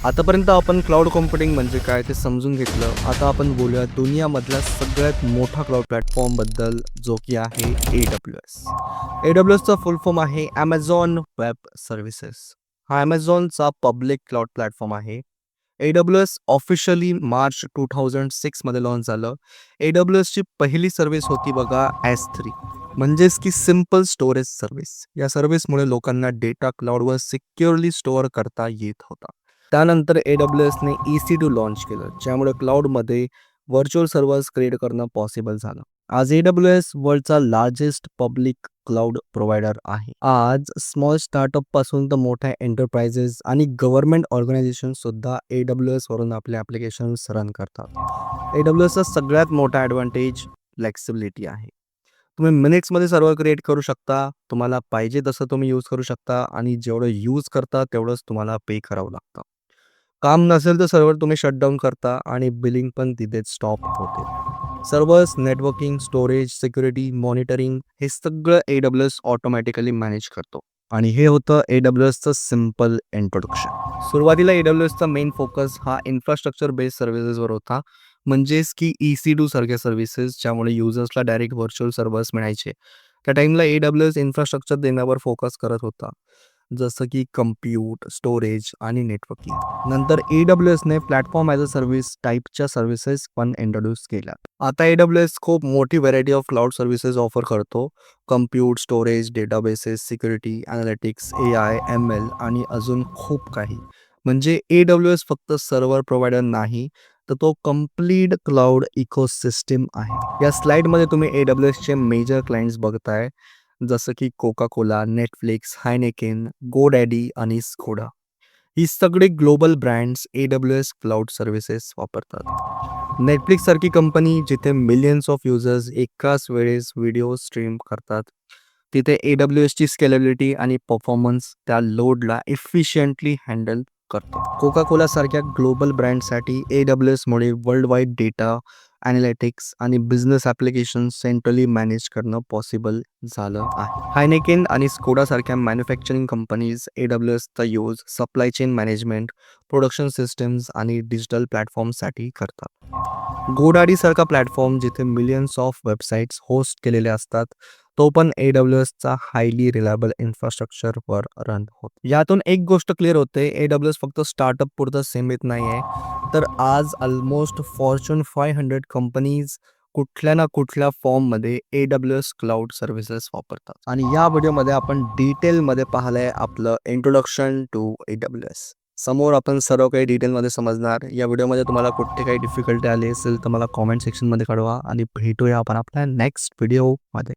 आतापर्यंत आपण cloud computing म्हणजे काय ते समजून घेतलं. आता आपण बोलूया दुनियामधल्या सगळ्यात मोठा क्लाउड प्लॅटफॉर्मबद्दल, जो की आहे AWS. AWSचा फुल फॉर्म आहे Amazon वेब सर्व्हिसेस. हा Amazonचा पब्लिक क्लाउड प्लॅटफॉर्म आहे. AWS ऑफिशियली मार्च 2006 मध्ये लॉन्च झालं. AWSची पहिली सर्व्हिस होती बघा S3, म्हणजेच की सिंपल स्टोरेज सर्व्हिस. या सर्व्हिसमुळे लोकांना डेटा क्लाउडवर सिक्युअरली स्टोअर करता येत होता. त्यानंतर AWSने EC2 लॉन्च केलं, ज्यामुळे क्लाउडमध्ये व्हर्च्युअल सर्व्हर्स क्रिएट करणं पॉसिबल झालं. आज AWS वर्ल्डचा लार्जेस्ट पब्लिक क्लाउड प्रोव्हायडर आहे. आज स्मॉल स्टार्टअप पासून तर मोठ्या एंटरप्राइजेस आणि गव्हर्नमेंट ऑर्गनायझेशन सुद्धा AWS वरून आपले ॲप्लिकेशन्स रन करतात. AWSचा सगळ्यात मोठा ॲडव्हान्टेज फ्लेक्सिबिलिटी आहे. तुम्ही मिनिट्समध्ये सर्व्हर क्रिएट करू शकता. तुम्हाला पाहिजे तसं तुम्ही यूज करू शकता आणि जेवढं यूज करता तेवढंच तुम्हाला पे करावं लागतं. काम नसेल तर सर्व्हर तुम्ही शटडाऊन करता आणि बिलिंग पण तिथेच स्टॉप होते. Servers, networking, storage, security, monitoring हे सगळं AWS ऑटोमॅटिकली मॅनेज करतो. आणि हे होतं AWSचं सिंपल इंट्रोडक्शन. सुरुवातीला AWSचा मेन फोकस हा इन्फ्रास्ट्रक्चर बेस्ड सर्व्हिसेसवर होता. म्हणजेच की EC2 सारख्या सर्व्हिसेस, ज्यामुळे युजर्सला डायरेक्ट व्हर्च्युअल सर्व्हर्स मिळायचे. त्या टाईमला AWS इन्फ्रास्ट्रक्चर देण्यावर फोकस करत होता, जसं की कम्प्यूट, स्टोरेज आणि नेटवर्किंग. नंतर AWSने प्लॅटफॉर्म ॲज अ सर्व्हिस टाईपच्या सर्व्हिसेस पण इंट्रोड्यूस केल्या. आता AWS खूप मोठी variety of cloud services offer करतो. Compute, storage, databases, security, analytics, AI, ML आणि अजून खूप काही. म्हणजे AWS फक्त सर्व्हर प्रोव्हायडर नाही, तर तो कंप्लीट क्लाउड इकोसिस्टम आहे. या स्लाइडमध्ये तुम्ही AWSचे मेजर क्लायंट्स बघताय, जसं की कोका कोला, नेटफ्लिक्स, हायनेकेन, गोडॅडी आणि स्कोडा. ही सगळी global brands AWS cloud services वापरतात. नेटफ्लिक्स सारखी कंपनी जिथे मिलियन्स ऑफ युजर्स एकाच वेळेस व्हिडिओ स्ट्रीम करतात, तिथे AWSची स्केलेबिलिटी आणि परफॉर्मन्स त्या लोडला इफिशियंटली हँडल करतो. कोका कोला सारख्या ग्लोबल ब्रँडसाठी AWSमुळे वर्ल्ड वाईड डेटा, ॲनालिटिक्स आणि बिझनेस ॲप्लिकेशन सेंट्रली मॅनेज करणं पॉसिबल झालं आहे. हायनेकेन आणि स्कोडा सारख्या मॅन्युफॅक्चरिंग कंपनीज AWSचा use supply chain management, production systems आणि डिजिटल प्लॅटफॉर्मसाठी करतात. गोडाडीसारखा प्लॅटफॉर्म जिथे मिलियन्स ऑफ वेबसाईट्स होस्ट केलेले असतात, तो पण AWSचा हायली रिलायबल इन्फ्रास्ट्रक्चरवर रन होतो. यातून एक गोष्ट क्लिअर होते, AWS फक्त स्टार्टअप पुरतं सीमित नाही आहे, तर आज ऑलमोस्ट फॉर्च्यून 500 कंपनीज कुठल्या ना कुठल्या फॉर्ममध्ये AWS क्लाउड सर्व्हिसेस वापरतात. आणि या व्हिडिओमध्ये आपण डिटेलमध्ये पाहिलंय आपलं इंट्रोडक्शन टू AWS. समोर आपण सर्व काही डिटेलमध्ये समजणार. या व्हिडिओमध्ये तुम्हाला कुठे काही डिफिकल्टी आली असेल तर मला कॉमेंट सेक्शनमध्ये कळवा आणि भेटूया आपण आपल्या नेक्स्ट व्हिडिओमध्ये.